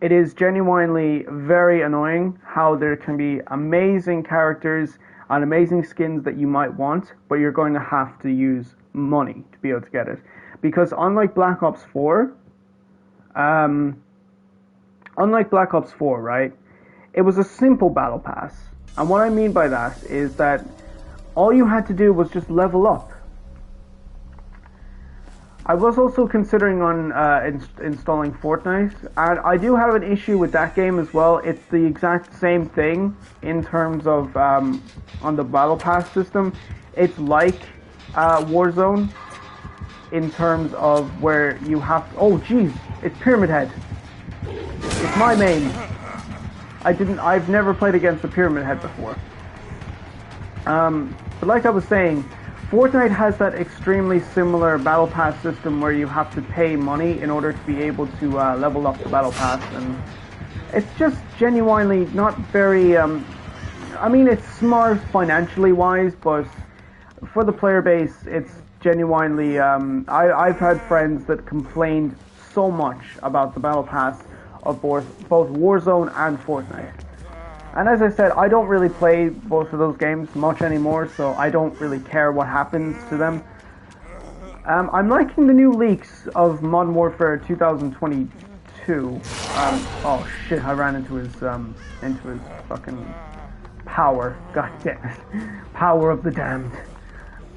A: It is genuinely very annoying how there can be amazing characters and amazing skins that you might want, but you're going to have to use money to be able to get it. Because unlike Black Ops 4, right, it was a simple battle pass. And what I mean by that is that all you had to do was just level up. I was also considering on installing Fortnite, and I do have an issue with that game as well. It's the exact same thing in terms of on the Battle Pass system. It's like Warzone in terms of where you have to, oh jeez, it's Pyramid Head. It's my main. I've never played against the Pyramid Head before. But like I was saying, Fortnite has that extremely similar Battle Pass system where you have to pay money in order to be able to level up the Battle Pass, and it's just genuinely not very, I mean, it's smart financially wise, but for the player base, it's genuinely, I've had friends that complained so much about the Battle Pass of both Warzone and Fortnite. And as I said, I don't really play both of those games much anymore, so I don't really care what happens to them. I'm liking the new leaks of Modern Warfare 2022. Oh shit! I ran into his fucking power. God damn it! Power of the damned.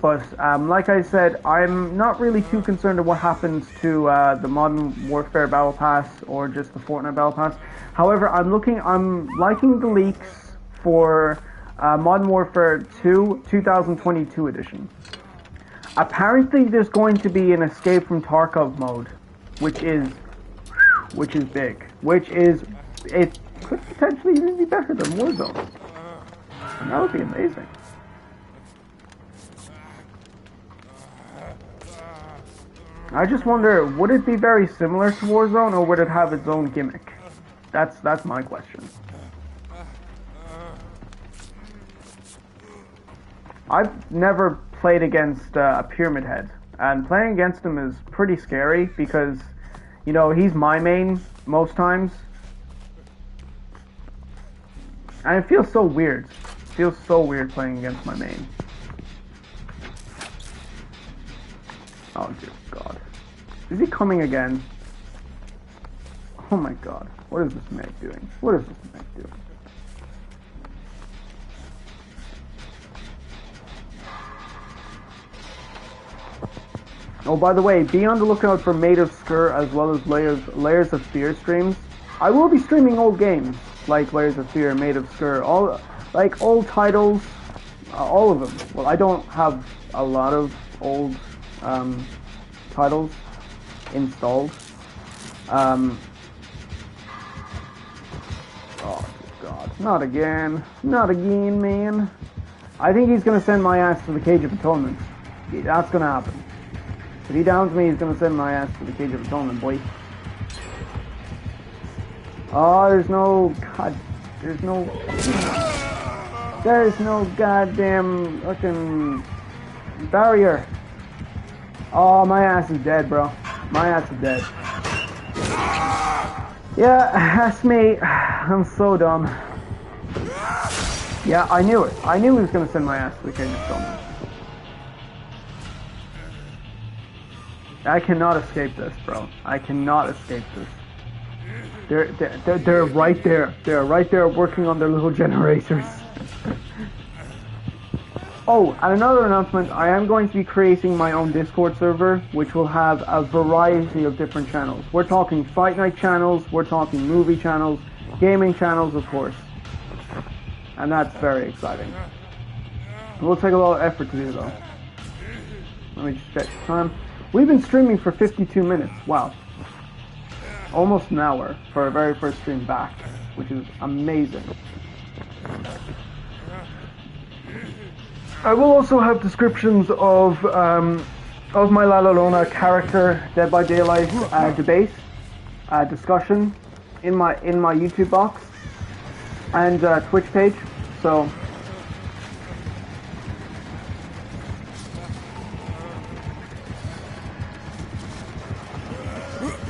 A: But like I said, I'm not really too concerned with what happens to the Modern Warfare Battle Pass or just the Fortnite Battle Pass. However, I'm liking the leaks for Modern Warfare 2 2022 edition. Apparently, there's going to be an Escape from Tarkov mode, which is big. It could potentially even be better than Warzone. And that would be amazing. I just wonder, would it be very similar to Warzone, or would it have its own gimmick? That's my question. I've never played against a Pyramid Head, and playing against him is pretty scary because, you know, he's my main most times. And it feels so weird. It feels so weird playing against my main. Oh dear God. Is he coming again? Oh my God. What is this Meg doing? What is this Meg doing? Oh, by the way, be on the lookout for Made of Skur as well as Layers of Fear streams. I will be streaming old games like Layers of Fear, Made of Skur, all like old titles, all of them. Well, I don't have a lot of old titles installed. Oh God, not again, man. I think he's gonna send my ass to the Cage of Atonement. That's gonna happen. If he downs me, he's gonna send my ass to the Cage of Atonement, boy. Oh, there's no goddamn fucking barrier. Oh, my ass is dead, bro. My ass is dead. Yeah, that's me. I'm so dumb. Yeah, I knew it. I knew he was gonna send my ass to the Cage of Atonement. I cannot escape this, bro. I cannot escape this. They're right there. They're right there working on their little generators. Oh, and another announcement, I am going to be creating my own Discord server, which will have a variety of different channels. We're talking Fight Night channels, we're talking movie channels, gaming channels, of course. And that's very exciting. It will take a lot of effort to do, though. Let me just check the time. We've been streaming for 52 minutes. Wow. Almost an hour for our very first stream back, which is amazing. I will also have descriptions of my La Llorona character Dead by Daylight debate discussion in my YouTube box and Twitch page. So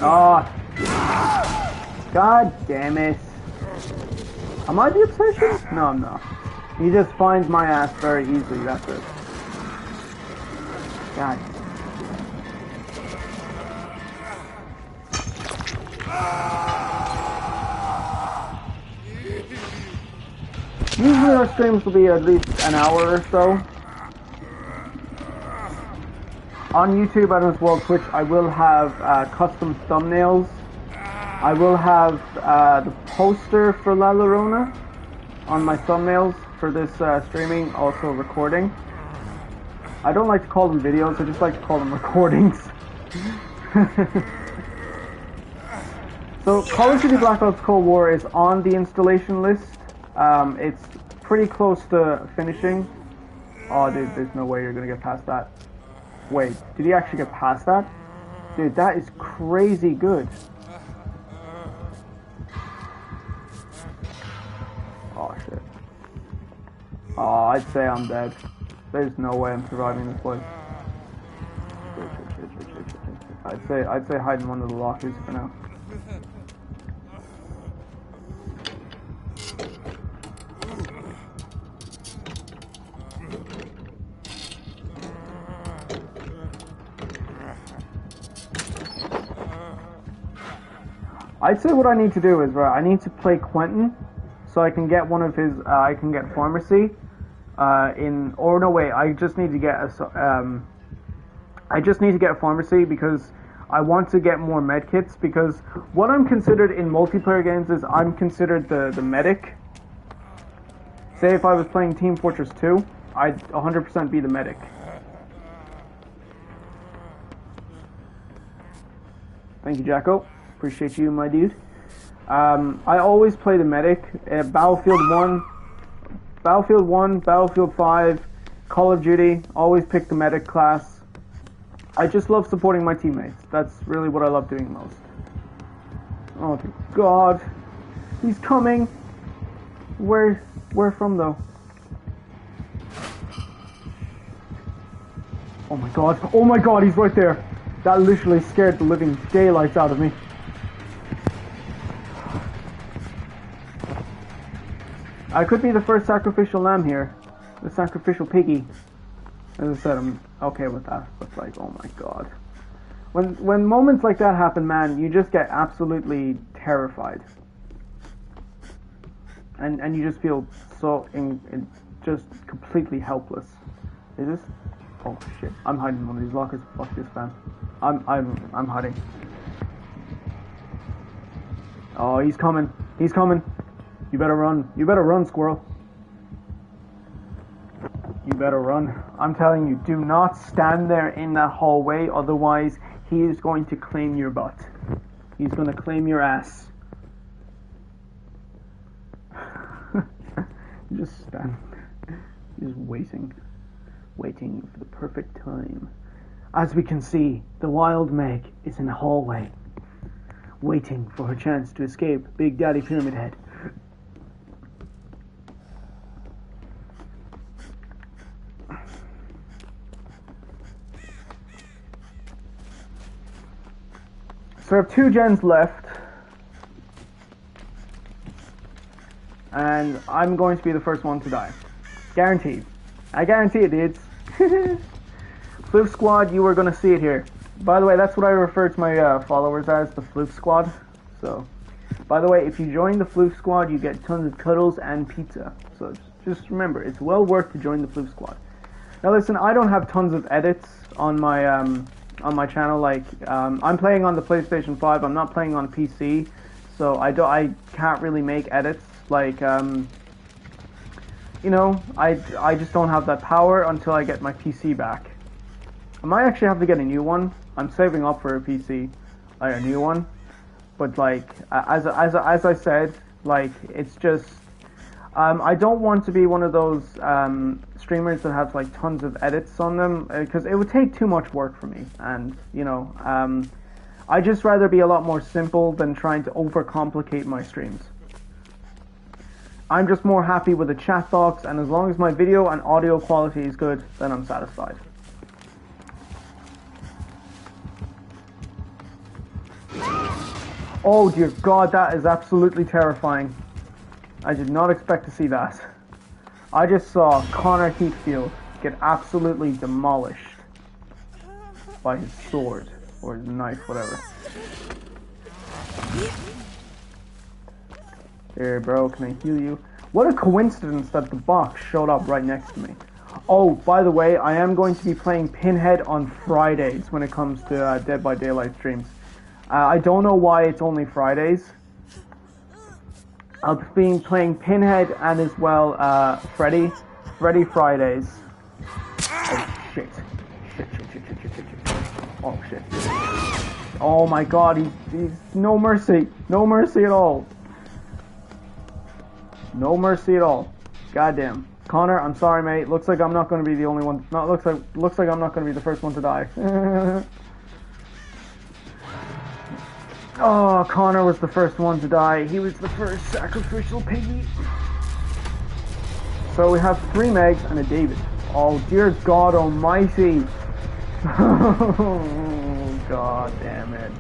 A: oh, God damn it. Am I the obsession? No, I'm not. He just finds my ass very easily, that's it. God. Usually our streams will be at least an hour or so. On YouTube and as well Twitch, I will have custom thumbnails. I will have the poster for La Llorona on my thumbnails for this streaming, also recording. I don't like to call them videos, I just like to call them recordings. So Call of Duty Black Ops Cold War is on the installation list. It's pretty close to finishing. Oh dude, there's no way you're gonna get past that. Wait, did he actually get past that? Dude, that is crazy good. Oh shit. Oh, I'd say I'm dead. There's no way I'm surviving this place. I'd say hide in one of the lockers for now. I'd say what I need to do is, right, I need to play Quentin, so I can get one of his, I can get pharmacy, or no wait, I just need to get a pharmacy because I want to get more medkits, because what I'm considered in multiplayer games is I'm considered the medic. Say if I was playing Team Fortress 2, I'd 100% be the medic. Thank you, Jacko. Appreciate you, my dude. I always play the medic. Battlefield 1, Battlefield 5, Call of Duty, always pick the medic class. I just love supporting my teammates. That's really what I love doing most. Oh, dear God. He's coming. Where from, though? Oh my God, he's right there. That literally scared the living daylights out of me. I could be the first sacrificial lamb here. The sacrificial piggy. As I said, I'm okay with that. But like, oh my God. When moments like that happen, man, you just get absolutely terrified. And you just feel so just completely helpless. Is this? Oh shit! I'm hiding in one of these lockers. Fuck this, fam. I'm hiding. Oh, he's coming. He's coming. You better run. You better run, squirrel. You better run. I'm telling you, do not stand there in that hallway, otherwise he is going to claim your butt. He's going to claim your ass. Just stand. Just waiting for the perfect time. As we can see, the wild Meg is in the hallway, waiting for her chance to escape Big Daddy Pyramid Head. So I have 2 gens left, and I'm going to be the first one to die. Guaranteed. I guarantee it, dudes. Floof Squad, you are going to see it here. By the way, that's what I refer to my followers as, the Floof Squad. So, by the way, if you join the Floof Squad, you get tons of cuddles and pizza. So just remember, it's well worth to join the Floof Squad. Now listen, I don't have tons of edits on my channel. Like, I'm playing on the PlayStation 5. I'm not playing on PC, so I can't really make edits. Like, you know, I just don't have that power until I get my PC back. I might actually have to get a new one. I'm saving up for a PC, like a new one. But like, as I said, like, it's just, I don't want to be one of those streamers that have like tons of edits on them, because it would take too much work for me. And you know, I'd just rather be a lot more simple than trying to overcomplicate my streams. I'm just more happy with the chat box, and as long as my video and audio quality is good, then I'm satisfied. Oh dear God, that is absolutely terrifying. I did not expect to see that. I just saw Connor Heatfield get absolutely demolished by his sword, or his knife, whatever. Here, bro, can I heal you? What a coincidence that the box showed up right next to me. Oh, by the way, I am going to be playing Pinhead on Fridays when it comes to Dead by Daylight streams. I don't know why it's only Fridays. I'll be playing Pinhead and as well Freddy Fridays. Oh shit. Shit. Oh shit. Oh my God, he's no mercy. No mercy at all. No mercy at all. Goddamn. Connor, I'm sorry, mate. Looks like I'm not going to be the only one. No, looks like I'm not going to be the first one to die. Oh, Connor was the first one to die. He was the first sacrificial piggy. So we have 3 Megs and a David. Oh, dear God almighty. Oh, God damn it.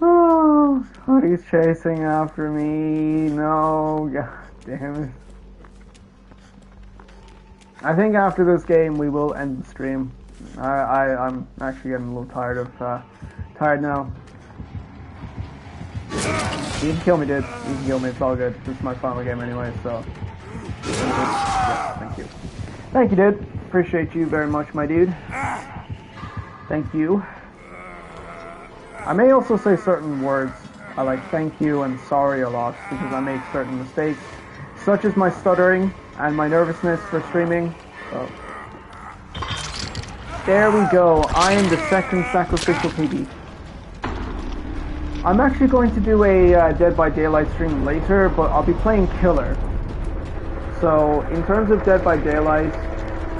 A: Oh, he's chasing after me. No, God damn it. I think after this game we will end the stream. I'm actually getting a little tired now. You can kill me, dude. You can kill me. It's all good. This is my final game anyway, so. Yeah, thank you. Thank you, dude. Appreciate you very much, my dude. Thank you. I may also say certain words. I like thank you and sorry a lot because I make certain mistakes, such as my stuttering and my nervousness for streaming. So. There we go. I am the second sacrificial piggy. I'm actually going to do a Dead by Daylight stream later, but I'll be playing Killer. So, in terms of Dead by Daylight,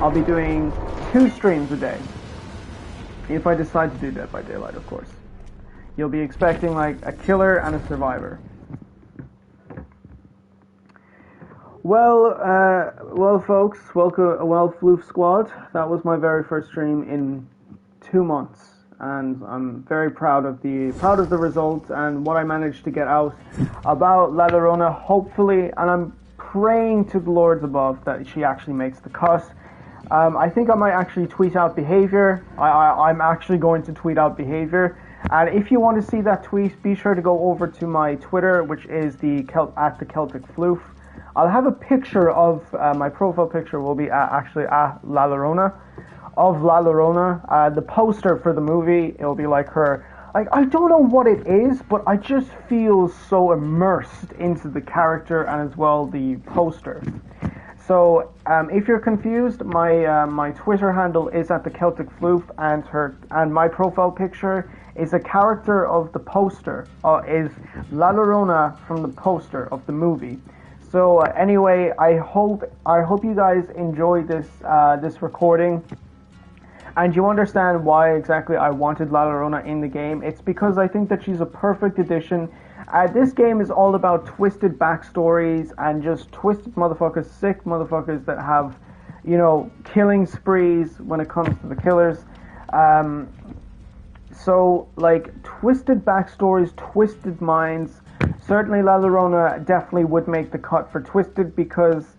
A: I'll be doing 2 streams a day. If I decide to do Dead by Daylight, of course. You'll be expecting like a killer and a survivor. Well, folks, welcome, Floof Squad. That was my very first stream in 2 months, and I'm very proud of the result and what I managed to get out about La Llorona. Hopefully, and I'm praying to the Lords above that she actually makes the cut. I think I might actually tweet out behavior. I'm actually going to tweet out behavior. And if you want to see that tweet, be sure to go over to my Twitter, which is at the Celtic Floof. I'll have a picture of my profile picture will be actually at La Llorona, of La Llorona. The poster for the movie, it'll be like her. Like, I don't know what it is, but I just feel so immersed into the character and as well the poster. So if you're confused, my Twitter handle is at the Celtic Floof, and my profile picture is a character of the poster, is La Llorona from the poster of the movie. So anyway, I hope you guys enjoyed this recording, and you understand why exactly I wanted La Llorona in the game. It's because I think that she's a perfect addition. This game is all about twisted backstories and just twisted motherfuckers, sick motherfuckers that have, killing sprees when it comes to the killers. So, like, twisted backstories, twisted minds. Certainly La Llorona definitely would make the cut for Twisted because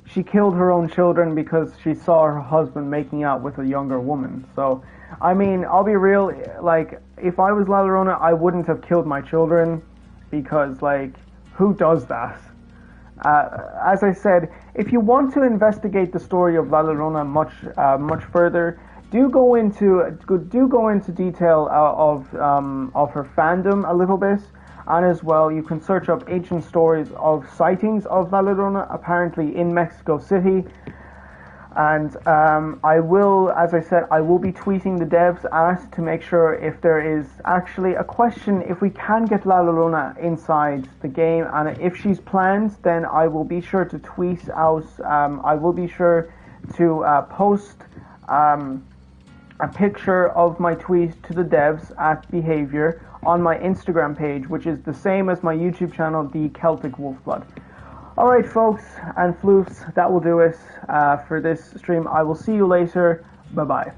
A: she killed her own children because she saw her husband making out with a younger woman. So, I mean, I'll be real, like, if I was La Llorona, I wouldn't have killed my children because, like, who does that? As I said, if you want to investigate the story of La Llorona much further, do go into detail of her fandom a little bit, and as well you can search up ancient stories of sightings of La Llorona apparently in Mexico City. And I will, as I said, I will be tweeting the devs to make sure if there is actually a question, if we can get La Llorona inside the game, and if she's planned, then I will be sure to tweet out. I will be sure to post a picture of my tweet to the devs at Behavior on my Instagram page, which is the same as my YouTube channel, The Celtic Wolfblood. Alright folks and floofs, that will do it for this stream. I will see you later. Bye bye.